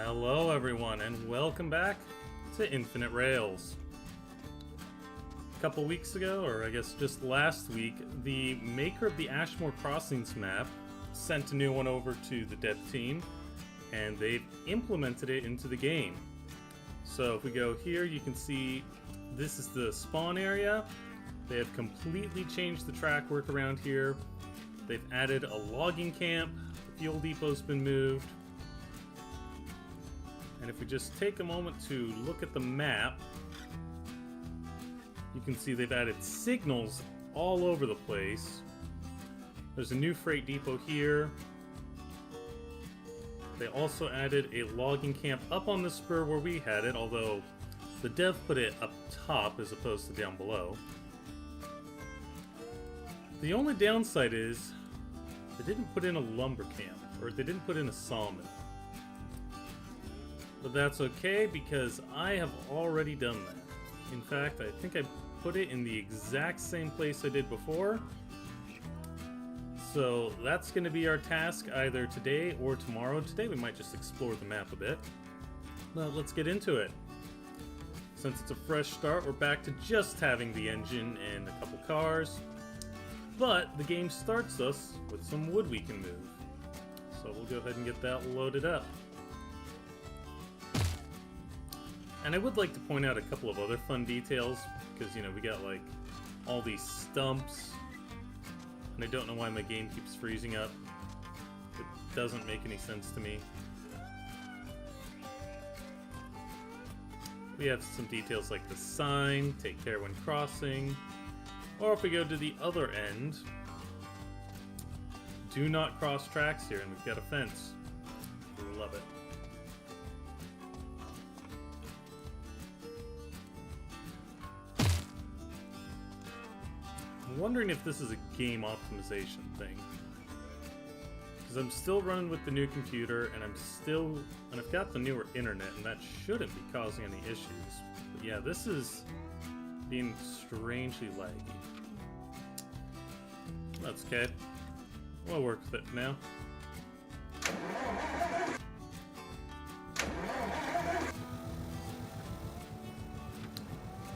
Hello everyone and welcome back to Infinite Rails. A couple weeks ago, or I guess just last week, the maker of the Ashmore Crossings map sent a new one over to the dev team and they've implemented it into the game. So if we go here, you can see this is the spawn area. They have completely changed the track work around here. They've added a logging camp, the fuel depot's been moved. And if we just take a moment to look at the map, you can see they've added signals all over the place. There's a new freight depot here. They also added a logging camp up on the spur where we had it, although the dev put it up top as opposed to down below. The only downside is they didn't put in a lumber camp, or they didn't put in a sawmill. But that's okay because I have already done that. In fact, I think I put it in the exact same place I did before. So that's going to be our task either today or tomorrow. Today we might just explore the map a bit. But let's get into it. Since it's a fresh start, we're back to just having the engine and a couple cars. But the game starts us with some wood we can move. So we'll go ahead and get that loaded up. And I would like to point out a couple of other fun details, because, you know, we got, like, all these stumps, and I don't know why my game keeps freezing up. It doesn't make any sense to me. We have some details like the sign, take care when crossing, or if we go to the other end, do not cross tracks here, and we've got a fence. Love it. I'm wondering if this is a game optimization thing, because I'm still running with the new computer and I've got the newer internet, and that shouldn't be causing any issues. But yeah, this is being strangely laggy. That's okay. We'll work with it now.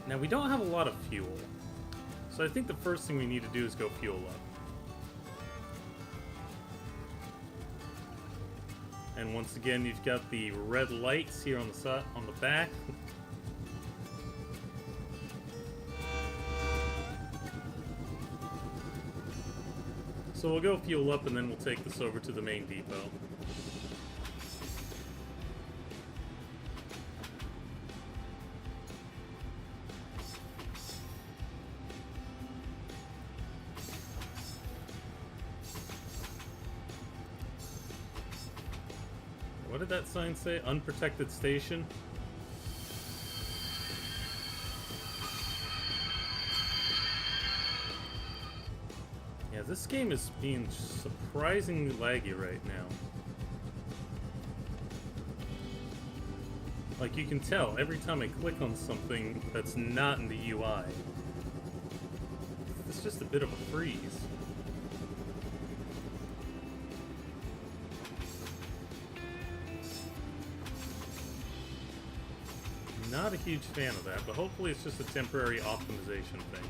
Now we don't have a lot of fuel. So I think the first thing we need to do is go fuel up. And once again, you've got the red lights here on the side, on the back. So we'll go fuel up and then we'll take this over to the main depot. What did that sign say? Unprotected station? Yeah, this game is being surprisingly laggy right now. Like, you can tell every time I click on something that's not in the UI. It's just a bit of a freeze. Not a huge fan of that, but hopefully it's just a temporary optimization thing.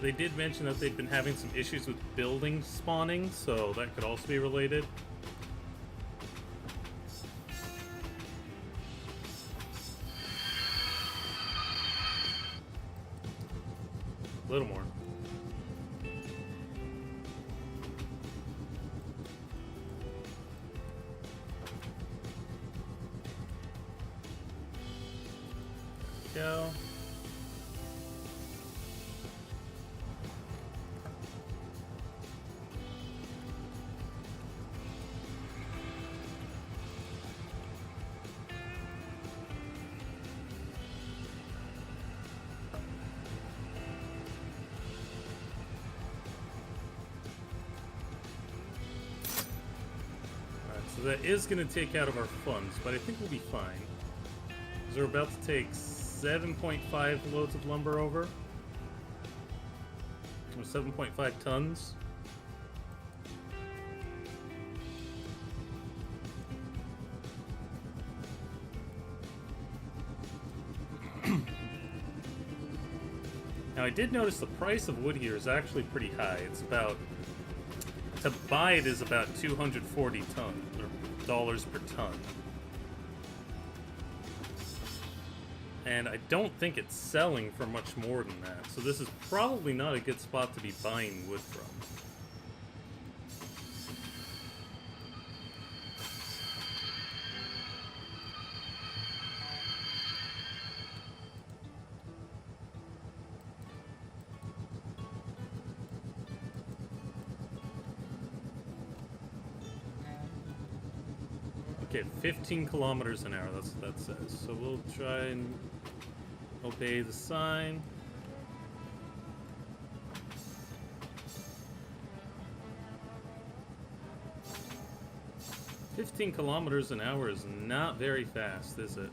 They did mention that they've been having some issues with buildings spawning, so that could also be related. A little more. Go. Alright, so that is going to take out of our funds, but I think we'll be fine. Because we're about to take 7.5 loads of lumber over. Or 7.5 tons. Now I did notice the price of wood here is actually pretty high. It's about, to buy it is about $240 per ton. And I don't think it's selling for much more than that. So this is probably not a good spot to be buying wood from. Okay, 15 kilometers an hour, that's what that says. So we'll try and obey the sign. "15 kilometers an hour is not very fast, is it?"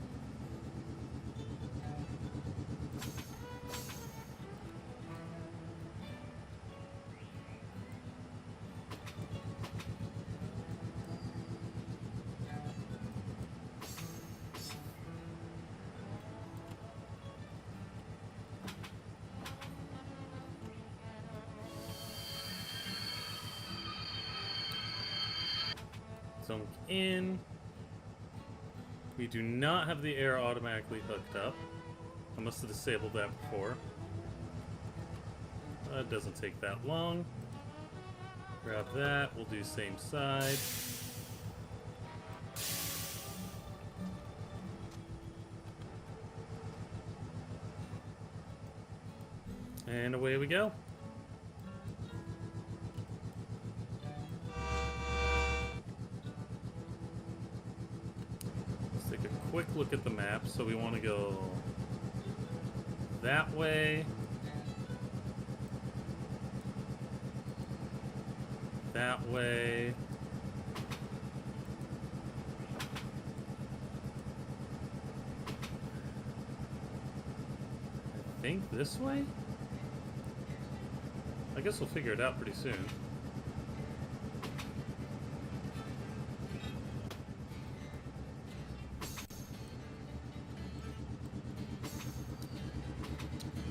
Sunk in. We do not have the air automatically hooked up. I must have disabled that before. It doesn't take that long. Grab that. We'll do same side. And away we go. Quick look at the map. So we want to go that way, that way, I think this way? I guess we'll figure it out pretty soon.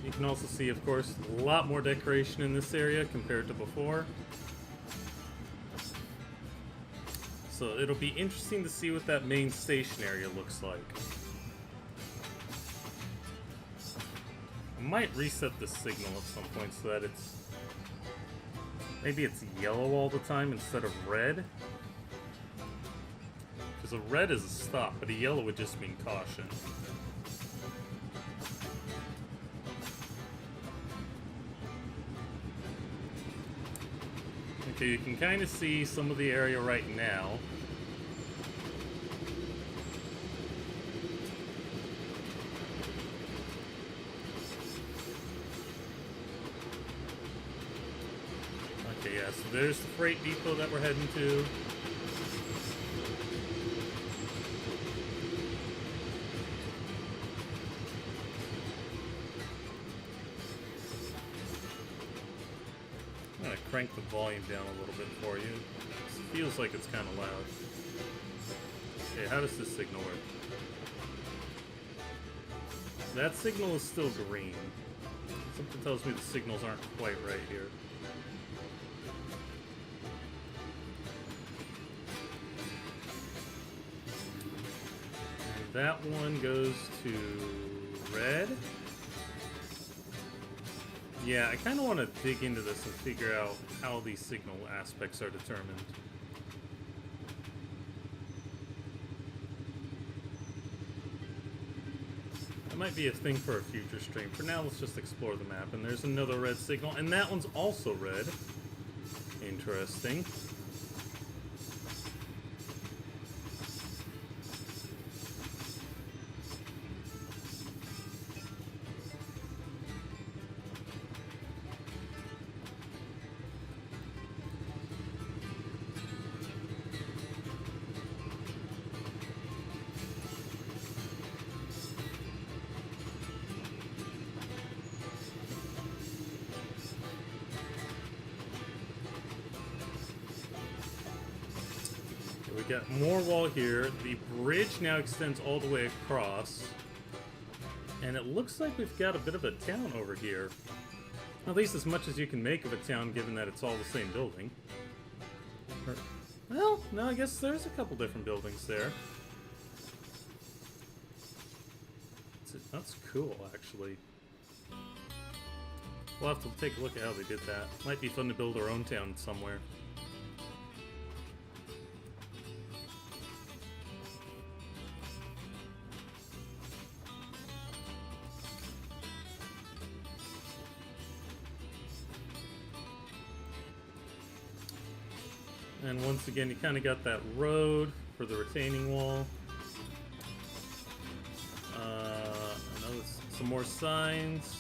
You can also see, of course, a lot more decoration in this area compared to before. So it'll be interesting to see what that main station area looks like. I might reset the signal at some point so that it's... maybe it's yellow all the time instead of red. Because a red is a stop, but a yellow would just mean caution. Okay, you can kind of see some of the area right now. Okay, yeah, so there's the freight depot that we're heading to. I'm gonna crank the volume down a little bit for you. It feels like it's kind of loud. Okay, how does this signal work? That signal is still green. Something tells me the signals aren't quite right here. And that one goes to red. Yeah, I kind of want to dig into this and figure out how these signal aspects are determined. That might be a thing for a future stream. For now, let's just explore the map. And there's another red signal, and that one's also red. Interesting. We got more wall here. The bridge now extends all the way across. And it looks like we've got a bit of a town over here. At least as much as you can make of a town, given that it's all the same building. Well, no, I guess there's a couple different buildings there. That's cool, actually. We'll have to take a look at how they did that. Might be fun to build our own town somewhere. And once again, you kind of got that road for the retaining wall. Some more signs.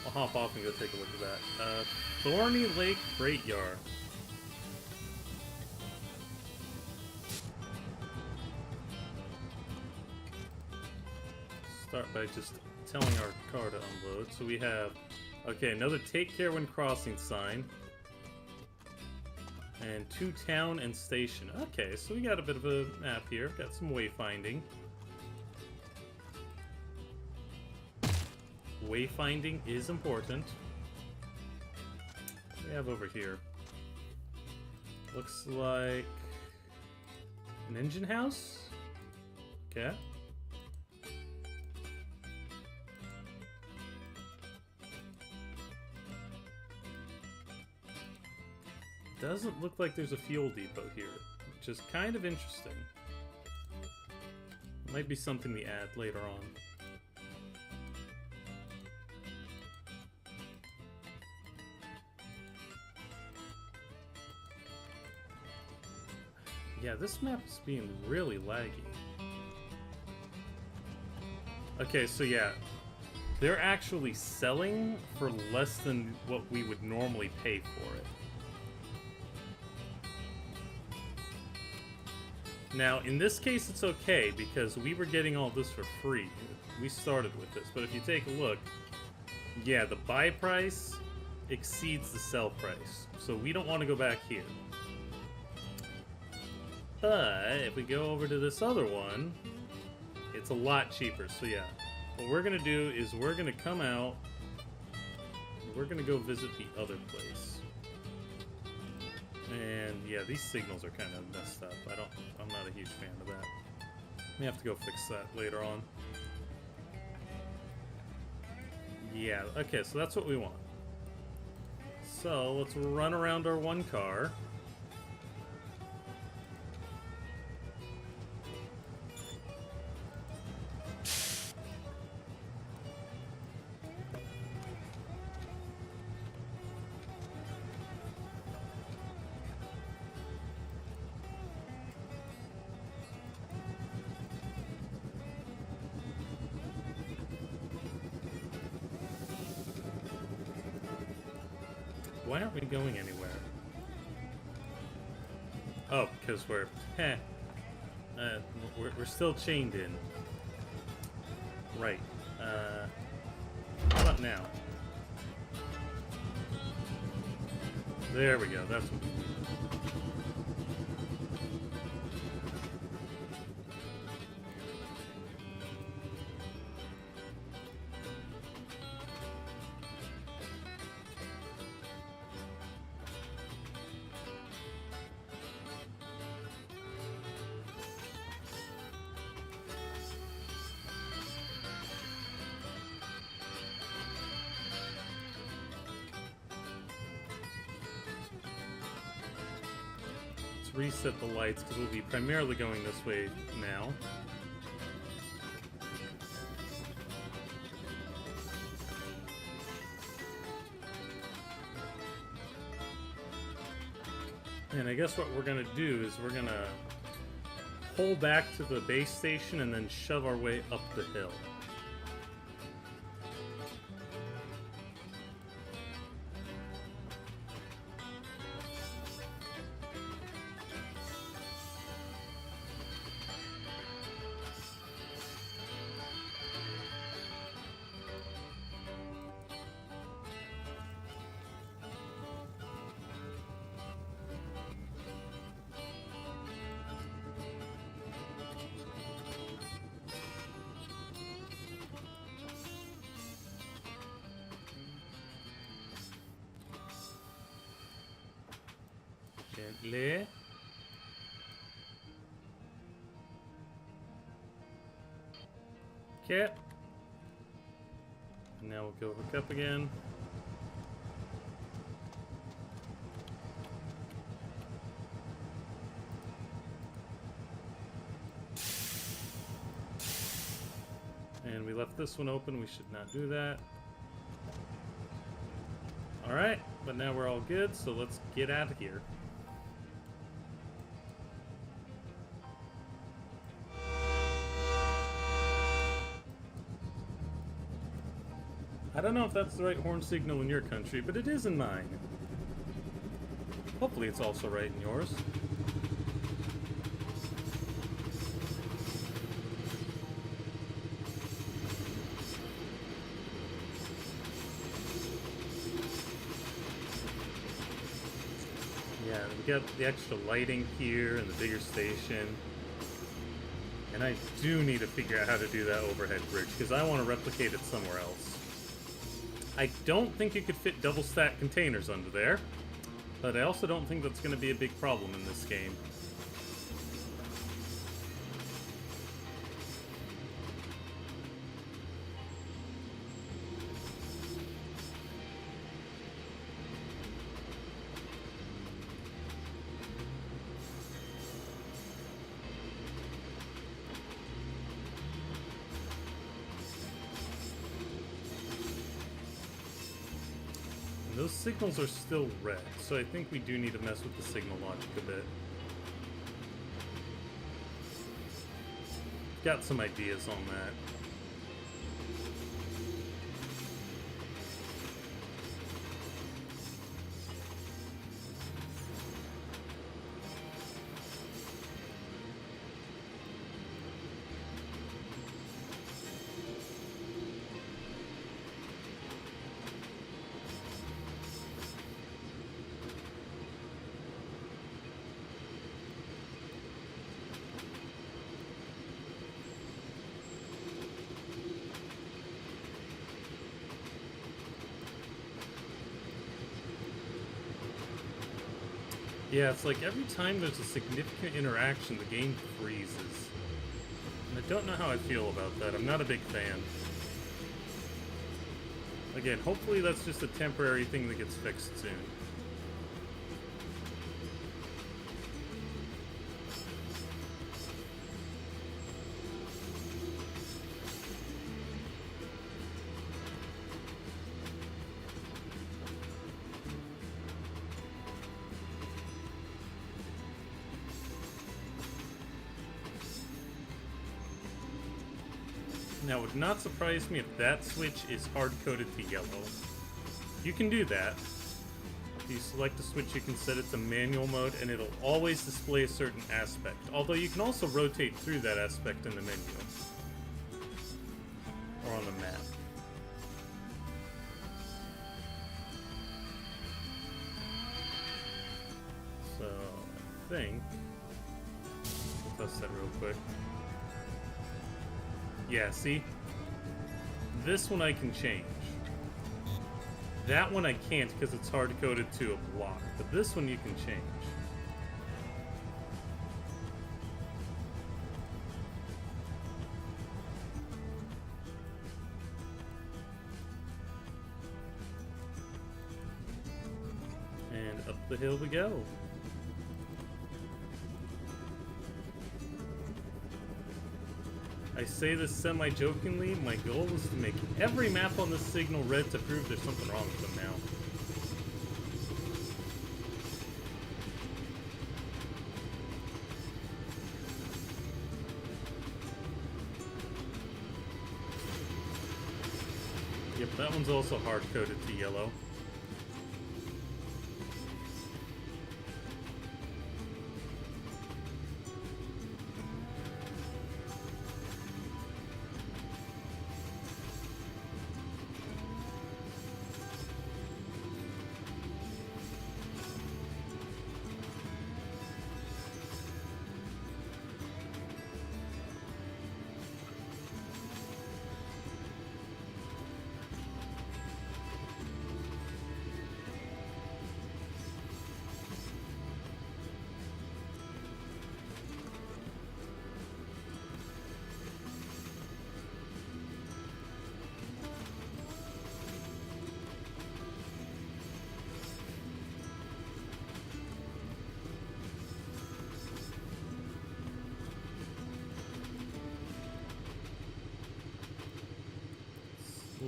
I'll hop off and go take a look at that. Thorny Lake Freight Yard. Start by just telling our car to unload. So we have, okay, another take care when crossing sign. And 2 town and station. Okay, so we got a bit of a map here. Got some wayfinding. Wayfinding is important. What do we have over here? Looks like an engine house? Okay. Doesn't look like there's a fuel depot here, which is kind of interesting. Might be something we add later on. Yeah, this map is being really laggy. Okay, so yeah, they're actually selling for less than what we would normally pay for it. Now, in this case, it's okay, because we were getting all this for free. We started with this, but if you take a look, yeah, the buy price exceeds the sell price. So we don't want to go back here. But if we go over to this other one, it's a lot cheaper. So yeah, what we're going to do is we're going to come out, we're going to go visit the other place. And yeah, these signals are kind of messed up. I'm not a huge fan of that. We have to go fix that later on. Yeah, okay, so that's what we want. So let's run around our one car. Why aren't we going anywhere? Oh, because we're still chained in. Right. How about now? There we go. That's what we need. Reset the lights because we'll be primarily going this way now. And I guess what we're gonna do is we're gonna pull back to the base station and then shove our way up the hill. Gently. Okay. Now we'll go hook up again. And we left this one open. We should not do that. Alright, but now we're all good, so let's get out of here. I don't know if that's the right horn signal in your country, but it is in mine. Hopefully it's also right in yours. Yeah, we got the extra lighting here and the bigger station. And I do need to figure out how to do that overhead bridge, because I want to replicate it somewhere else. I don't think you could fit double stack containers under there, but I also don't think that's going to be a big problem in this game. Those signals are still red, so I think we do need to mess with the signal logic a bit. Got some ideas on that. Yeah, it's like every time there's a significant interaction, the game freezes. And I don't know how I feel about that. I'm not a big fan. Again, hopefully that's just a temporary thing that gets fixed soon. Now, it would not surprise me if that switch is hard-coded to yellow. You can do that. If you select a switch, you can set it to manual mode, and it'll always display a certain aspect. Although you can also rotate through that aspect in the menu. Or on the map. So, I think... we'll test that real quick. Yeah, see? This one I can change. That one I can't because it's hard-coded to a block, but this one you can change. And up the hill we go. I say this semi-jokingly, my goal is to make every map on this signal red to prove there's something wrong with them now. Yep, that one's also hard-coded to yellow.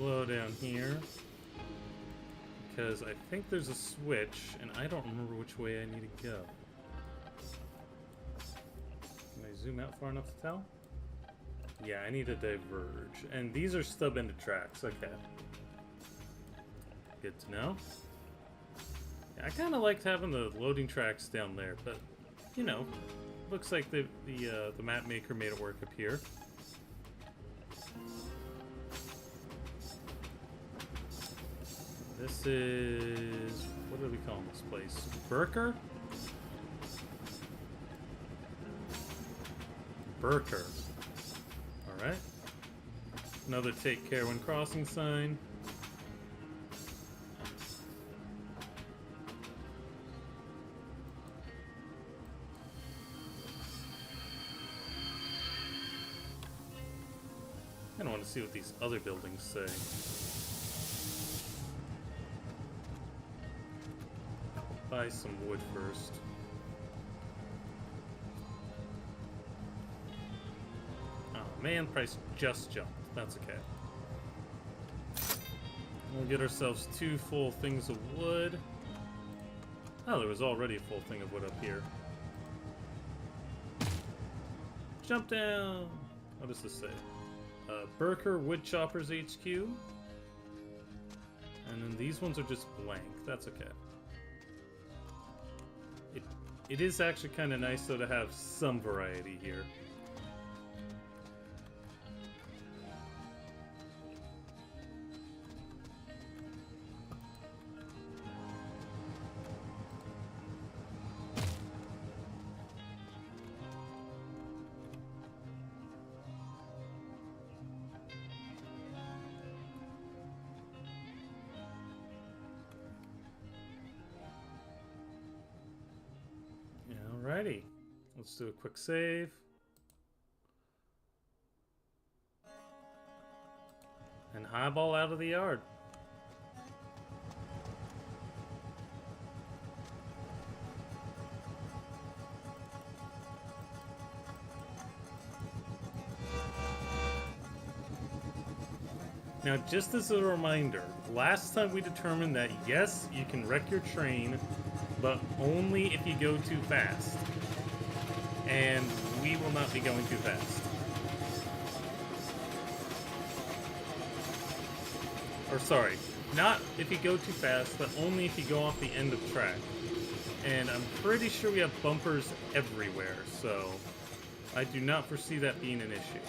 slow down here. Because I think there's a switch, and I don't remember which way I need to go. Can I zoom out far enough to tell? Yeah, I need to diverge. And these are stub-ended tracks, okay. Good to know. Yeah, I kind of liked having the loading tracks down there, but, you know, looks like the map maker made it work up here. This is... what do we call this place? Burker? Burker. Alright. Another take care when crossing sign. I don't want to see what these other buildings say. Buy some wood first. Oh man, price just jumped. That's okay. We'll get ourselves 2 full things of wood. Oh, there was already a full thing of wood up here. Jump down! What does this say? Burker Woodchoppers HQ. And then these ones are just blank. That's okay. It is actually kind of nice, though, to have some variety here. Alrighty, let's do a quick save. And highball out of the yard. Now, just as a reminder, last time we determined that yes, you can wreck your train, but only if you go too fast. And we will not be going too fast. Or sorry, not if you go too fast, but only if you go off the end of track. And I'm pretty sure we have bumpers everywhere, so I do not foresee that being an issue.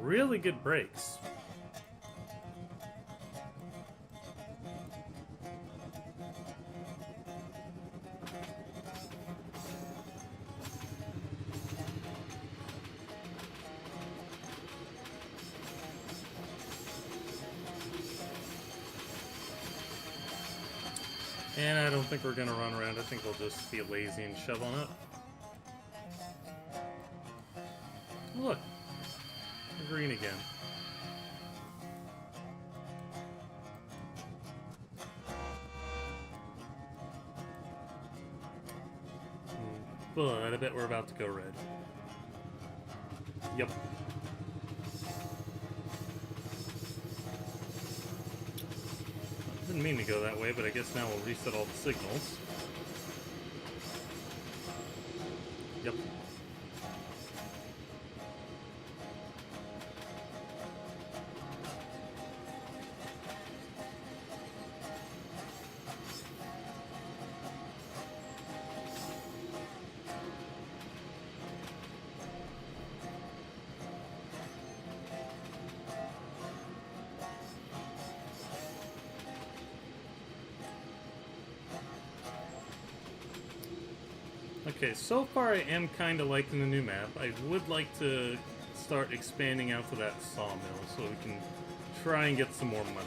Really good brakes. And I don't think we're gonna run around. I think we'll just be lazy and shove on up. Look. Green again. But I bet we're about to go red. Yep. Didn't mean to go that way, but I guess now we'll reset all the signals. Yep. Okay, so far I am kind of liking the new map. I would like to start expanding out to that sawmill so we can try and get some more money.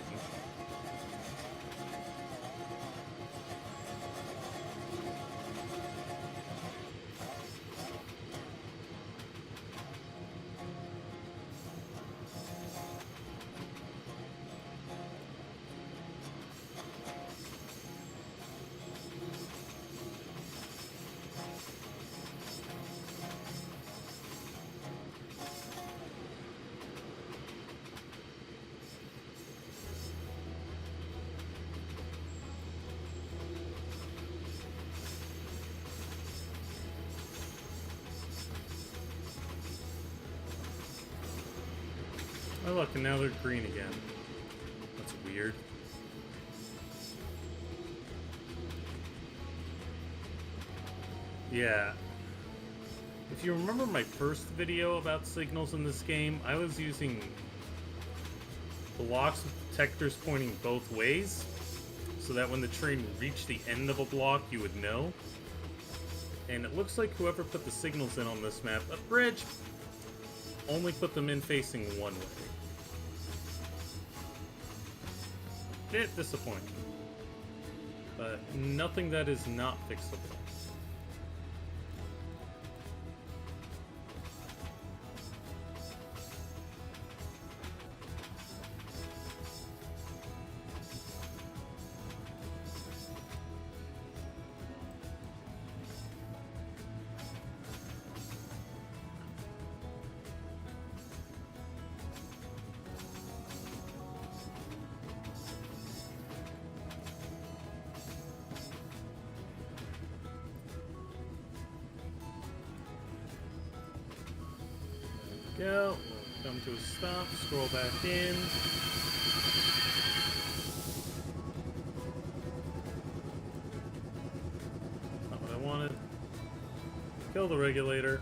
Oh look, and now they're green again. That's weird. Yeah. If you remember my first video about signals in this game, I was using blocks with detectors pointing both ways, so that when the train reached the end of a block, you would know. And it looks like whoever put the signals in on this map, a bridge, only put them in facing one way. Bit disappointing. But nothing that is not fixable. Go. Come to a stop. Scroll back in. Not what I wanted. Kill the regulator.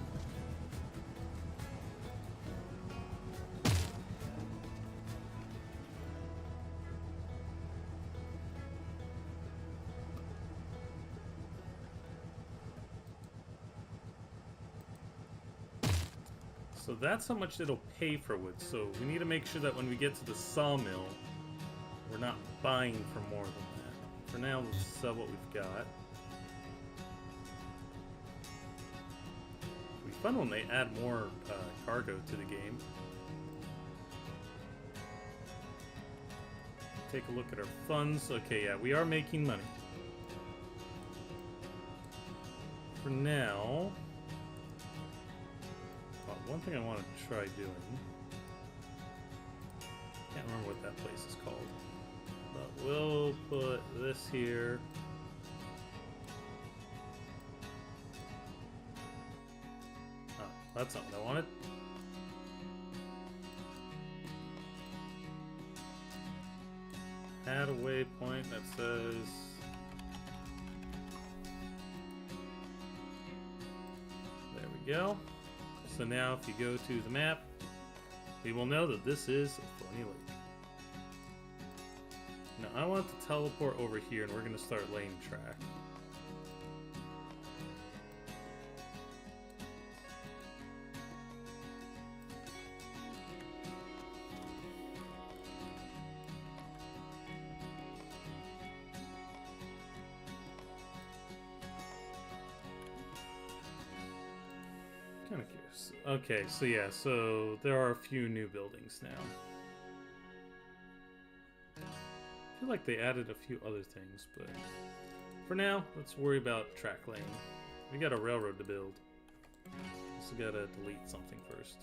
So that's how much it'll pay for wood. So we need to make sure that when we get to the sawmill, we're not buying for more than that. For now, let's sell what we've got. It'll be fun when they add more cargo to the game. Take a look at our funds. Okay, yeah, we are making money. For now... one thing I want to try doing, can't remember what that place is called, but we'll put this here. Oh, that's not what I wanted. Add a waypoint that says there we go. So now if you go to the map, we will know that this is Thorny Lake. Now I want to teleport over here and we're going to start laying track. Kind of curious. Okay, so yeah, so there are a few new buildings now. I feel like they added a few other things, but for now, let's worry about track laying. We got a railroad to build. Also gotta delete something first.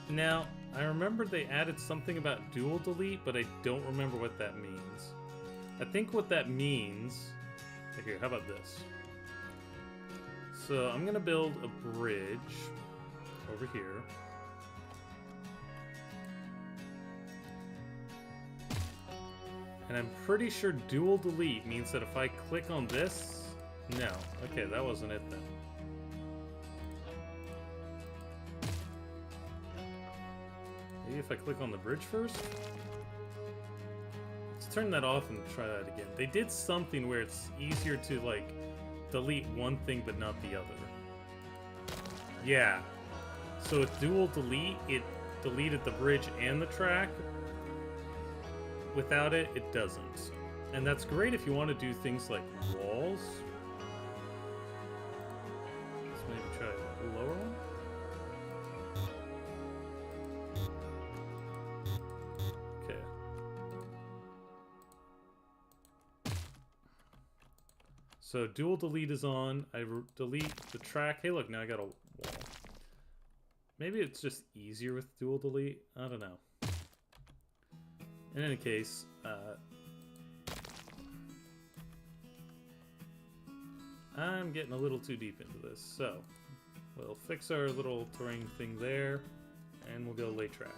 Now, I remember they added something about dual delete, but I don't remember what that means. I think what that means... Here, how about this? So I'm gonna build a bridge over here. And I'm pretty sure dual delete means that if I click on this... No. Okay, that wasn't it then. Maybe if I click on the bridge first? It's turn that off and try that again. They did something where it's easier to, like, delete one thing but not the other. Yeah. So with dual delete, it deleted the bridge and the track. Without it, it doesn't. And that's great if you want to do things like walls. Let's maybe try a lower one. Okay. So dual delete is on. I delete the track. Hey, look, now I got a wall. Maybe it's just easier with dual delete. I don't know. In any case, I'm getting a little too deep into this. So we'll fix our little terrain thing there, and we'll go lay track.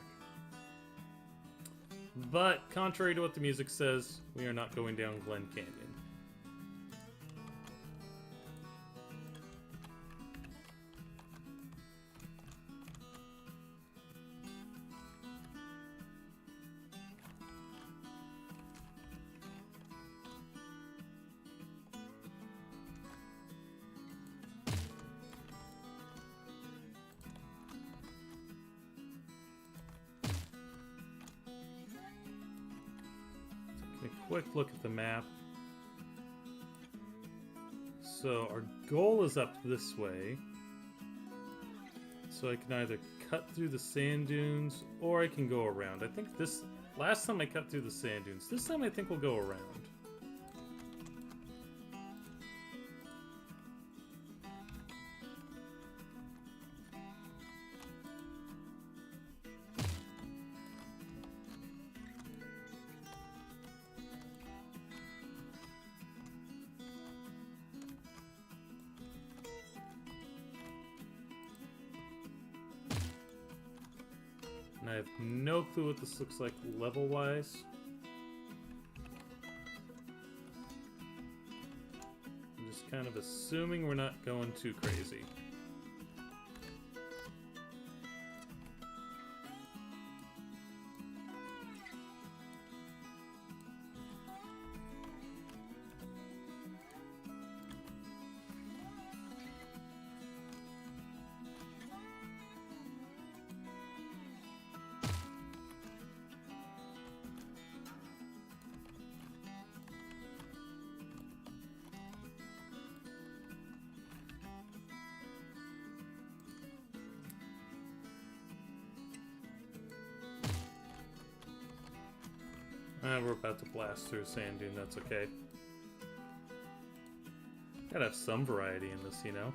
But contrary to what the music says, we are not going down Glen Canyon. Quick look at the map. So our goal is up this way. So I can either cut through the sand dunes or I can go around. I think this last time I cut through the sand dunes. This time I think we'll go around. And I have no clue what this looks like level-wise. I'm just kind of assuming we're not going too crazy. We're about to blast through a sand dune, that's okay. Gotta have some variety in this, you know?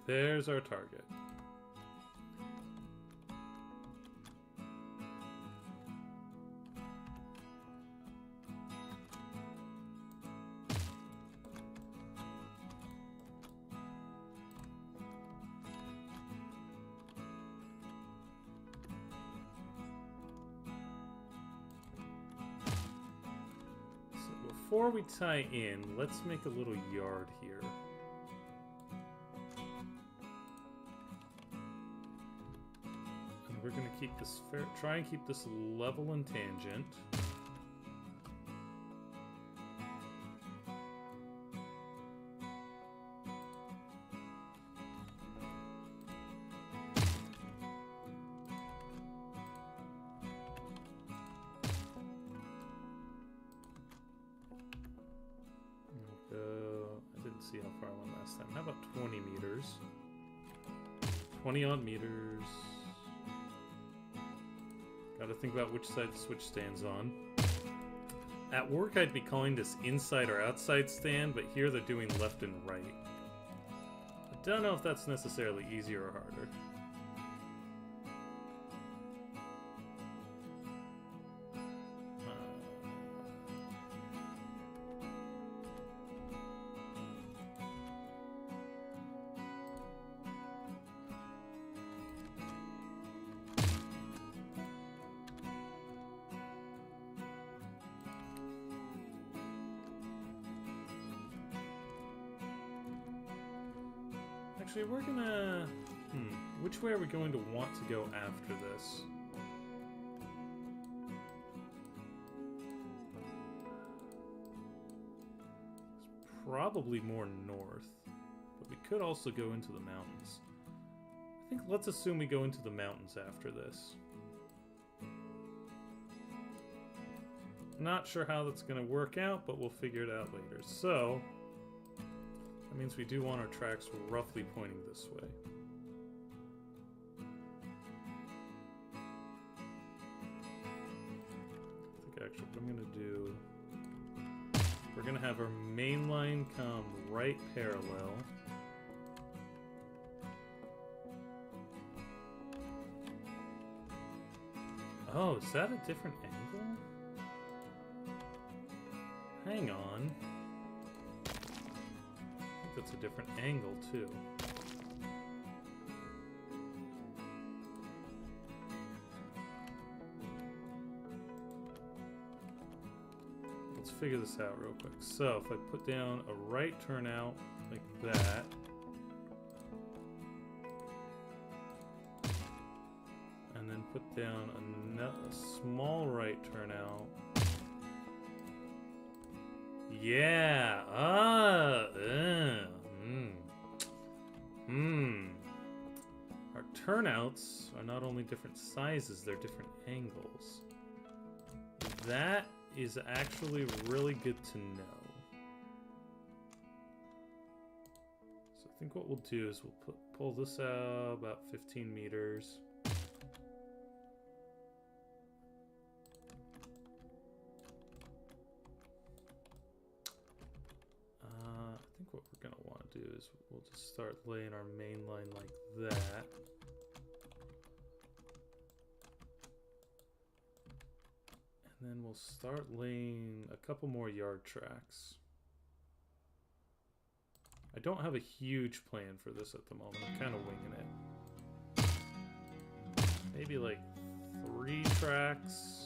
There's our target. Before we tie in, let's make a little yard here. And we're going to keep this try and keep this level and tangent. See how far I went last time. How about 20 meters? 20 odd meters. Gotta think about which side the switch stands on. At work, I'd be calling this inside or outside stand, but here they're doing left and right. I don't know if that's necessarily easier or harder. Actually, we're gonna... Which way are we going to want to go after this? It's probably more north. But we could also go into the mountains. I think let's assume we go into the mountains after this. Not sure how that's going to work out, but we'll figure it out later. So, that means we do want our tracks roughly pointing this way. I think actually what I'm going to do... We're going to have our main line come right parallel. Oh, is that a different angle? Hang on. I think that's a different angle, too. Let's figure this out real quick. So, if I put down a right turnout like that, and then put down a small right turnout. Yeah. Our turnouts are not only different sizes, they're different angles. That is actually really good to know. So I think what we'll do is we'll pull this out about 15 meters. I think what we're going to want to do is we'll just start laying our main line like that. And then we'll start laying a couple more yard tracks. I don't have a huge plan for this at the moment. I'm kind of winging it. Maybe like 3 tracks.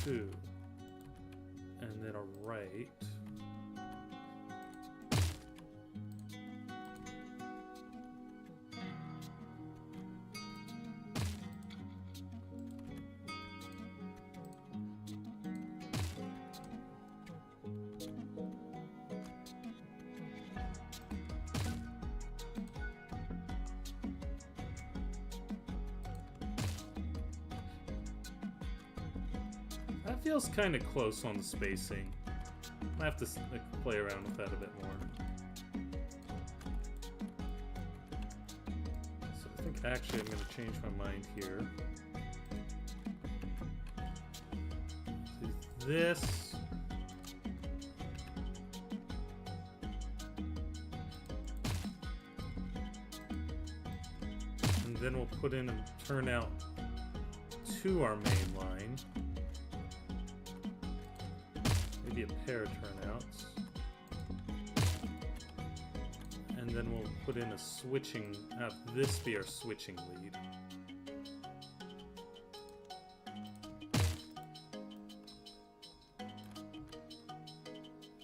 Two, and then a right. That feels kind of close on the spacing. I have to play around with that a bit more. So I think actually I'm going to change my mind here. Do this. And then we'll put in a turnout to our main line. Maybe a pair of turnouts. And then we'll put in a switching, have this be our switching lead.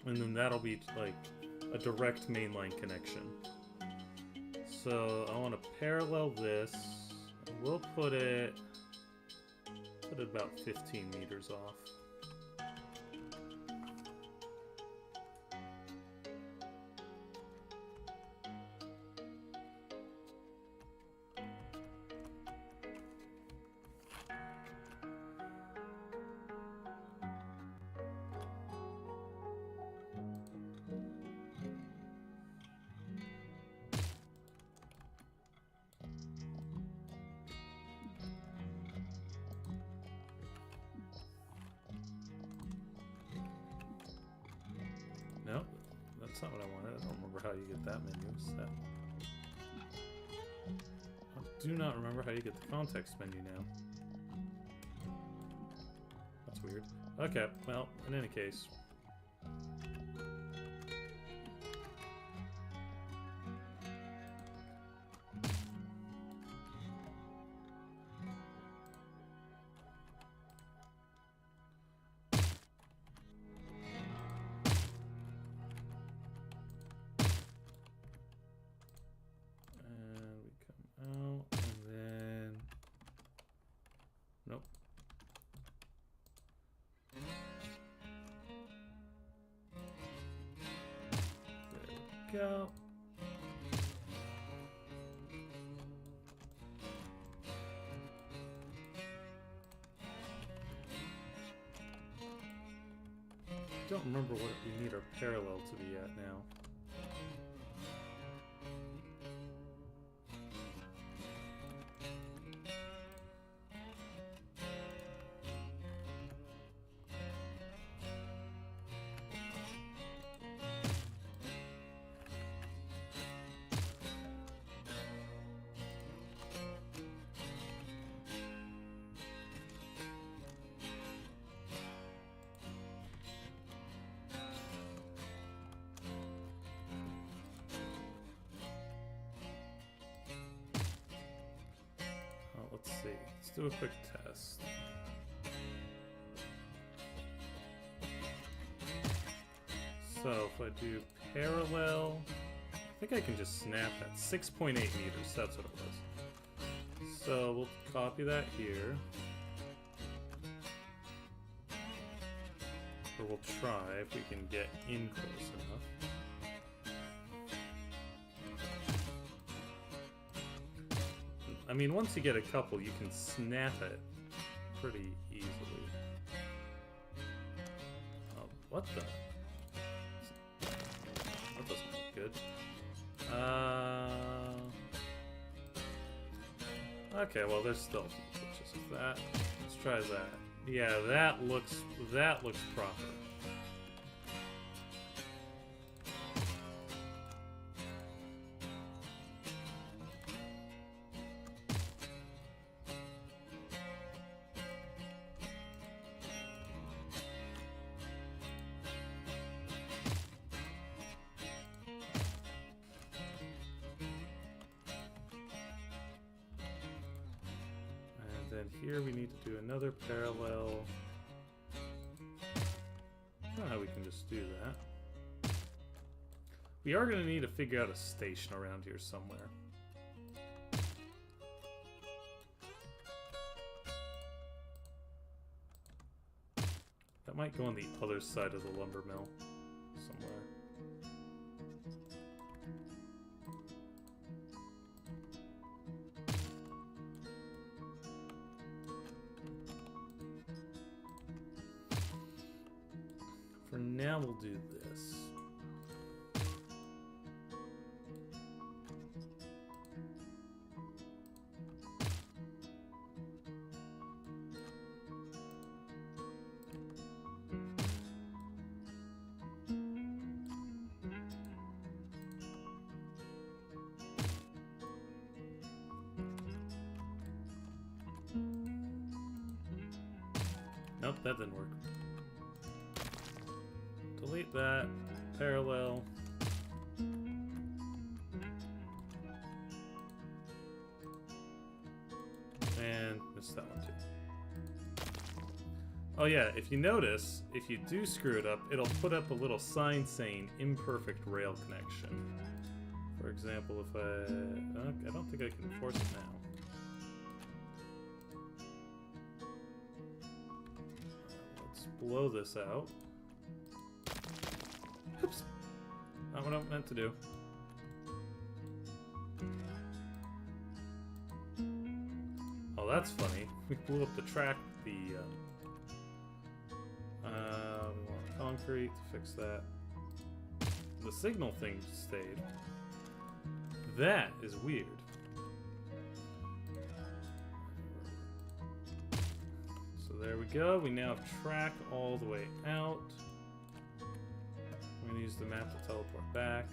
And then that'll be like a direct mainline connection. So I want to parallel this. We'll put it about 15 meters off. No, that's not what I wanted. I don't remember how you get that menu. What's that? I do not remember how you get the context menu now. That's weird. Okay, well, in any case. go. Don't remember what we need our parallel to be at now. Let's see. Let's do a quick test. So if I do parallel, I think I can just snap that. 6.8 meters, that's what it was. So we'll copy that here. Or we'll try if we can get in close enough. I mean, once you get a couple, you can snap it pretty easily. Oh, what the? That doesn't look good. Okay, well, there's still some glitches with that. Let's try that. Yeah, that looks proper. Then here we need to do another parallel. I don't know how we can just do that. We are going to need to figure out a station around here somewhere. That might go on the other side of the lumber mill somewhere. For now, we'll do this. Nope, that didn't work. Delete that. Parallel. And missed that one too. Oh yeah, if you notice, if you do screw it up, it'll put up a little sign saying imperfect rail connection. For example, if I don't think I can force it now. Let's blow this out. Oops. Not what I meant to do. Oh, that's funny. We blew up the track. We want concrete to fix that. The signal thing stayed. That is weird. So there we go. We now have track all the way out. I'm going to use the map to teleport back.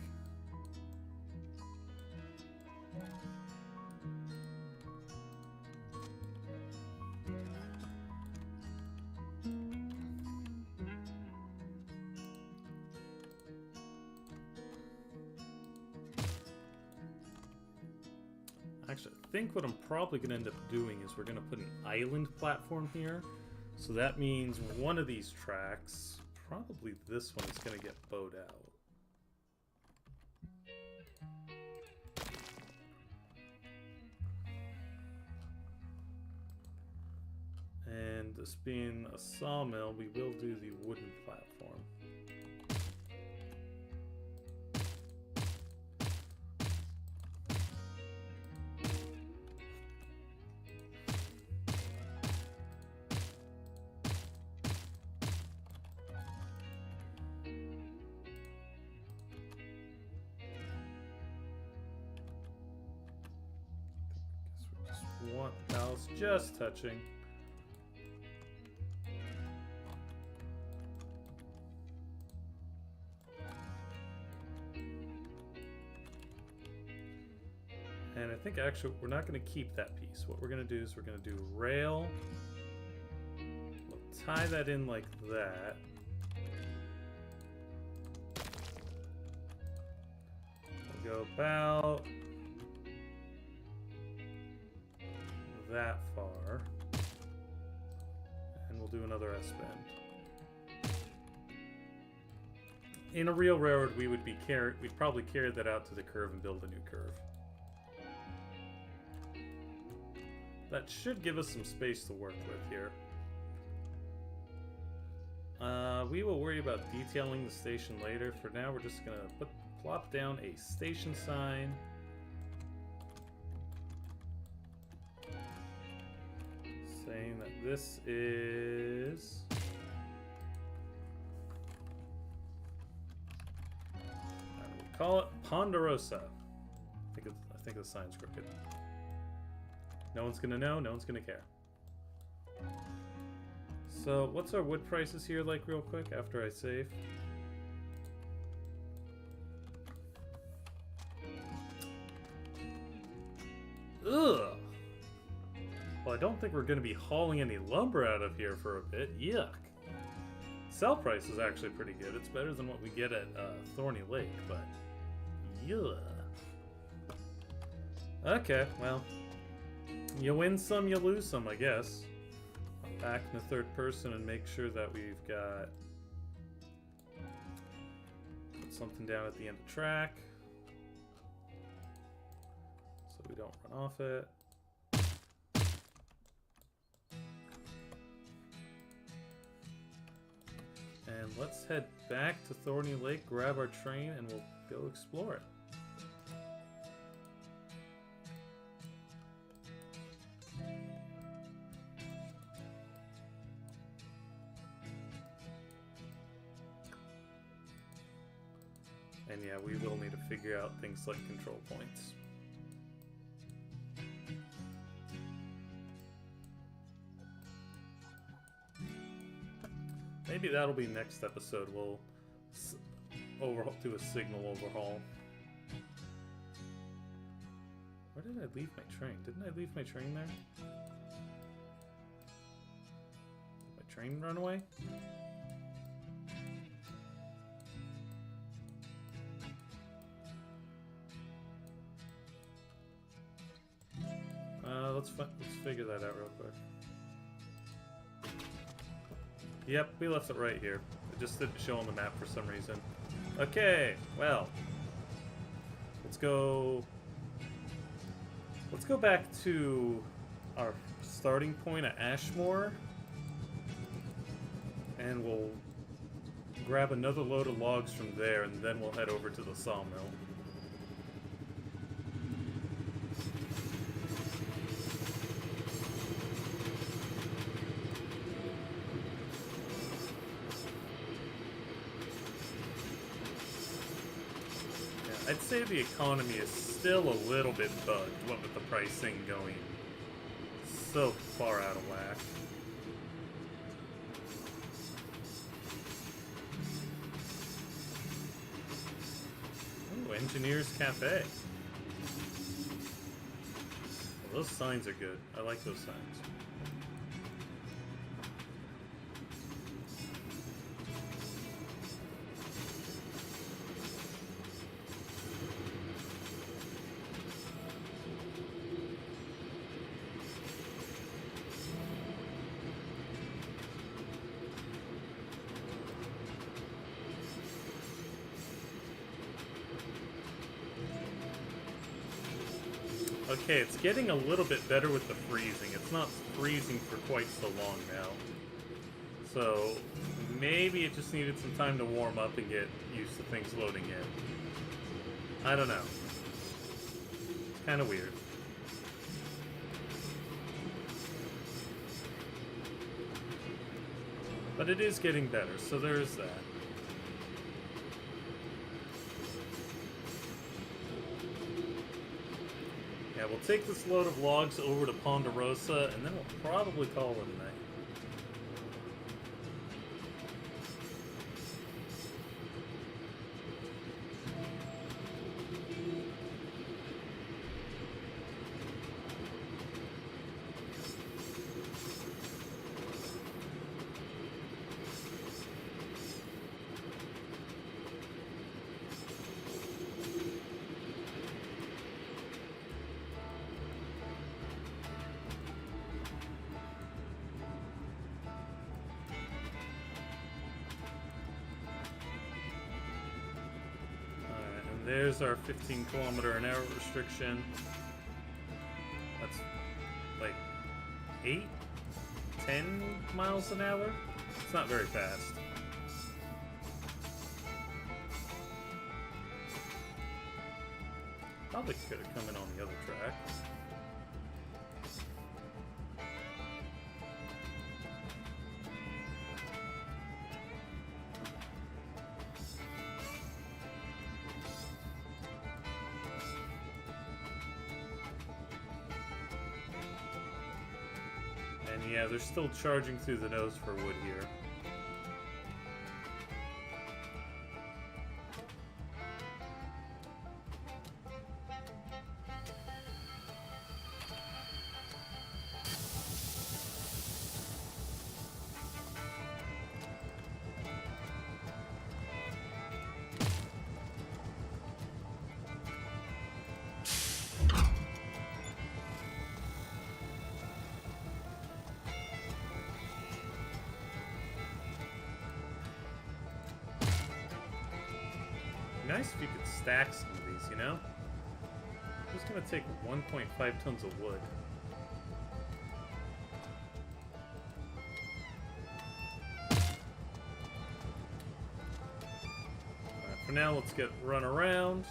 Actually, I think what I'm probably going to end up doing is we're going to put an island platform here. So that means one of these tracks, probably this one, is going to get bowed out. And this being a sawmill, we will do the wooden platform. one house just touching. And I think actually we're not going to keep that piece. What we're going to do is we're going to do rail. We'll tie that in like that. We'll go about that far. And we'll do another S-bend. In a real railroad, we'd probably carry that out to the curve and build a new curve. That should give us some space to work with here. We will worry about detailing the station later. For now, we're just gonna plop down a station sign. Saying that this is... how do we call it? Ponderosa. I think the sign's crooked. No one's gonna know, no one's gonna care. So, what's our wood prices here like real quick after I save? Ugh! Well, I don't think we're gonna be hauling any lumber out of here for a bit. Yuck. Sell price is actually pretty good. It's better than what we get at Thorny Lake, but... yuck. Okay, well... you win some, you lose some, I guess. I'll back in the third person and make sure that we've got... put something down at the end of track. So we don't run off it. And let's head back to Thorny Lake, grab our train, and we'll go explore it. And yeah, we will need to figure out things like control points. Maybe that'll be next episode. We'll do a signal overhaul. Where did I leave my train? Didn't I leave my train there? Did my train run away? Let's figure that out real quick. Yep, we left it right here. It just didn't show on the map for some reason. Okay, well. Let's go back to our starting point at Ashmore. And we'll grab another load of logs from there, and then we'll head over to the sawmill. I'd say the economy is still a little bit bugged, what with the pricing going so far out of whack. Ooh, Engineers Cafe. Well, those signs are good. I like those signs. Okay, it's getting a little bit better with the freezing. It's not freezing for quite so long now. So, maybe it just needed some time to warm up and get used to things loading in. I don't know. It's kind of weird. But it is getting better, so there's that. Yeah, we'll take this load of logs over to Ponderosa, and then we'll probably call it a night. There's our 15-kilometer-an-hour restriction. That's like 8, 10 miles an hour. It's not very fast. Probably could have come in on the other track. And yeah, they're still charging through the nose for wood here. Nice if you could stack some of these, you know? It's gonna take 1.5 tons of wood. Alright, for now, let's get run around.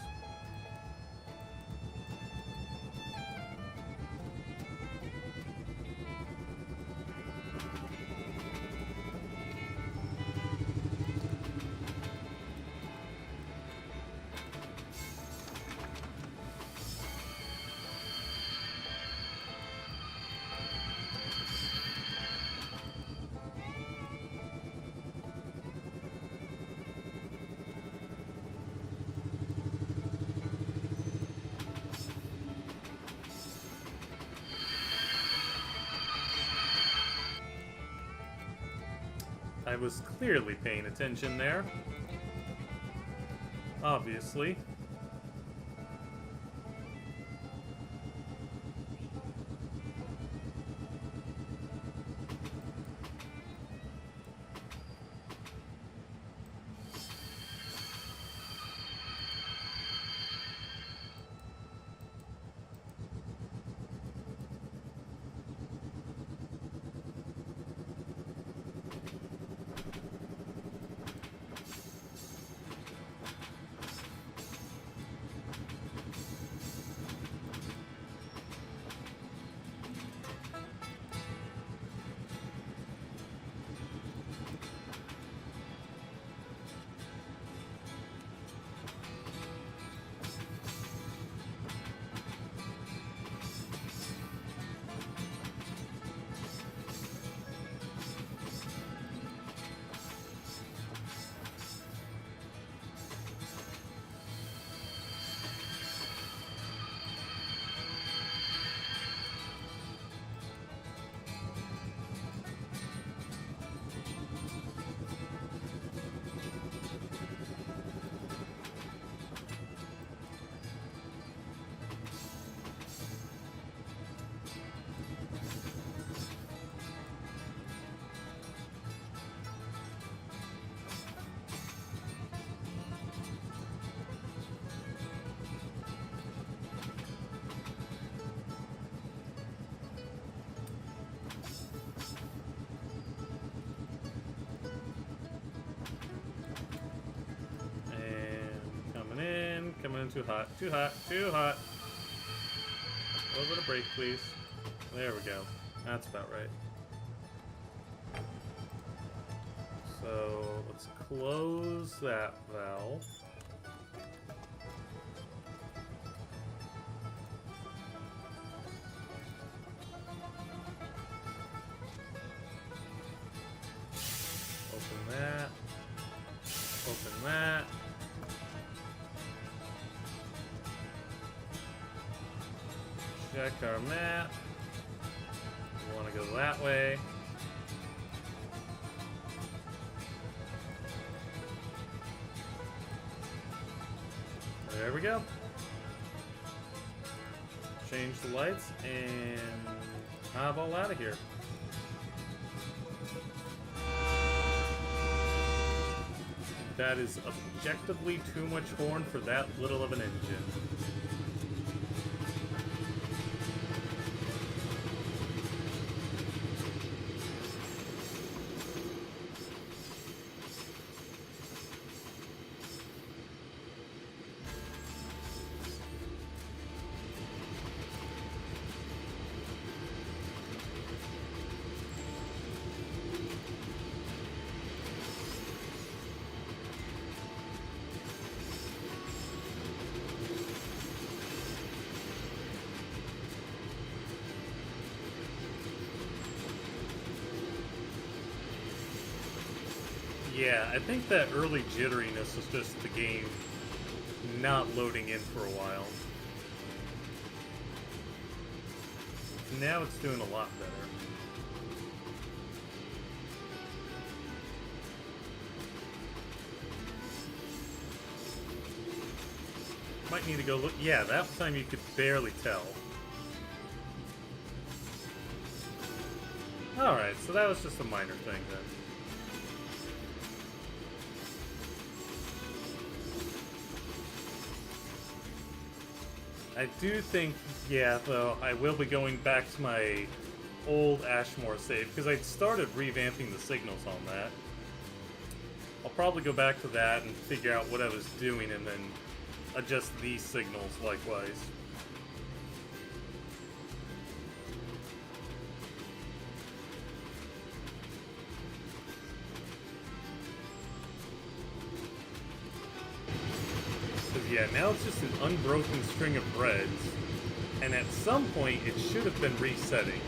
I was clearly paying attention there. Obviously. Coming in too hot, too hot, too hot. A little bit of brake, please. There we go. That's about right. So let's close that valve. Check our map. We want to go that way. There we go. Change the lights and highball out of here. That is objectively too much horn for that little of an engine. Yeah, I think that early jitteriness is just the game not loading in for a while. Now it's doing a lot better. Might need to go look. Yeah, that time you could barely tell. Alright, so that was just a minor thing then. I do think, yeah, though, I will be going back to my old Ashmore save, because I'd started revamping the signals on that. I'll probably go back to that and figure out what I was doing, and then adjust these signals likewise. Yeah, now it's just an unbroken string of reds, and at some point it should have been resetting.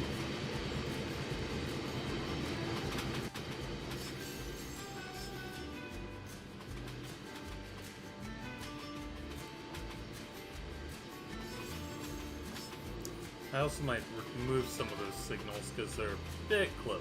I also might remove some of those signals because they're a bit close.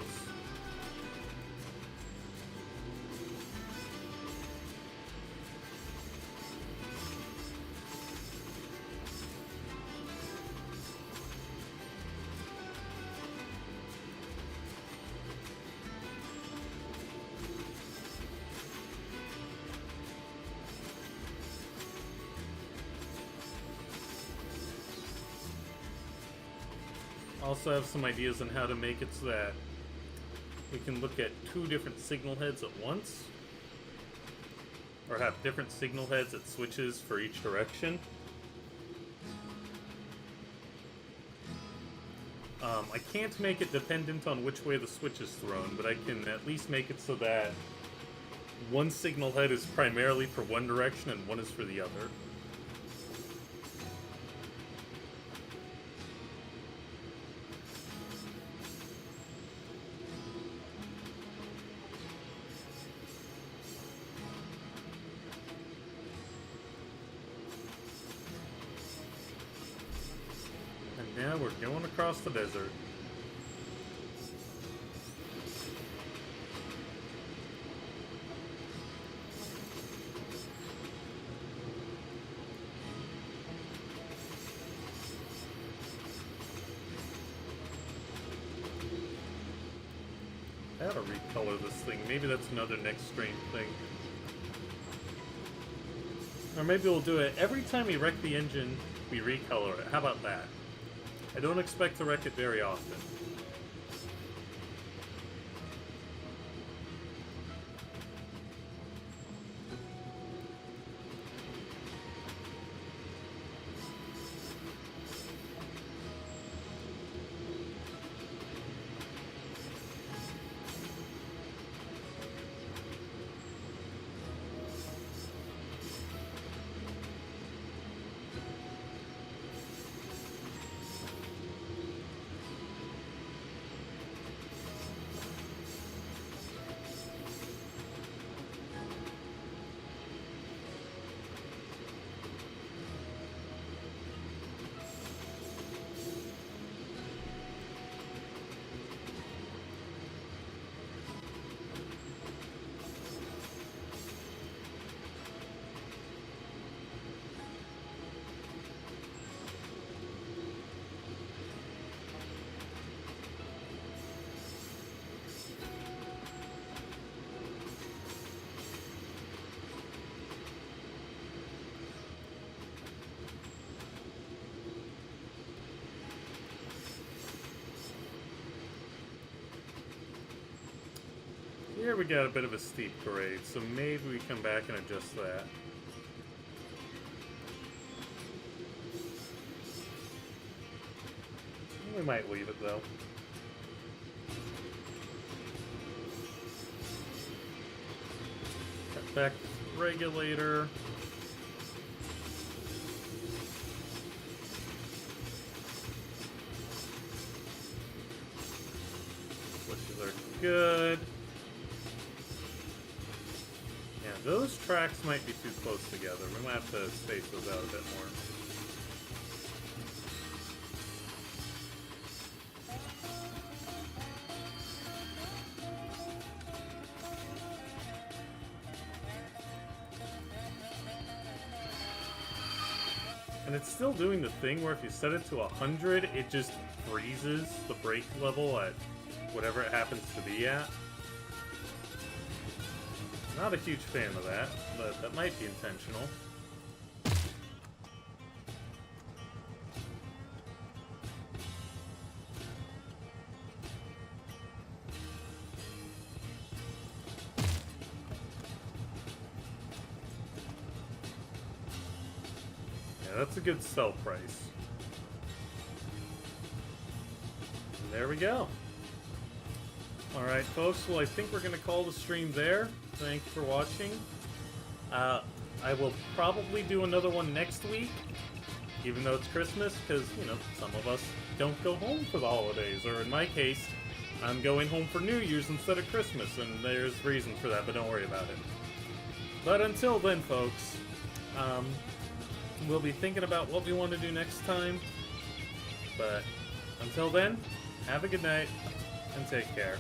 Also have some ideas on how to make it so that we can look at two different signal heads at once, or have different signal heads at switches for each direction. I can't make it dependent on which way the switch is thrown, but I can at least make it so that one signal head is primarily for one direction and one is for the other. Now we're going across the desert. I gotta recolor this thing. Maybe that's another next strange thing. Or maybe we'll do it every time we wreck the engine, we recolor it. How about that? I don't expect to wreck it very often. Here we got a bit of a steep grade, so maybe we come back and adjust that. We might leave it though. Cut back the regulator. Switches are good. Yeah, those tracks might be too close together. We might have to space those out a bit more. And it's still doing the thing where if you set it to 100, it just freezes the brake level at whatever it happens to be at. Not a huge fan of that, but that might be intentional. That's a good sell price. And there we go. Alright, folks. Well, I think we're going to call the stream there. Thanks for watching. I will probably do another one next week, even though it's Christmas, because, you know, some of us don't go home for the holidays. Or in my case, I'm going home for New Year's instead of Christmas, and there's reasons for that, but don't worry about it. But until then, folks, we'll be thinking about what we want to do next time. But until then, have a good night and take care.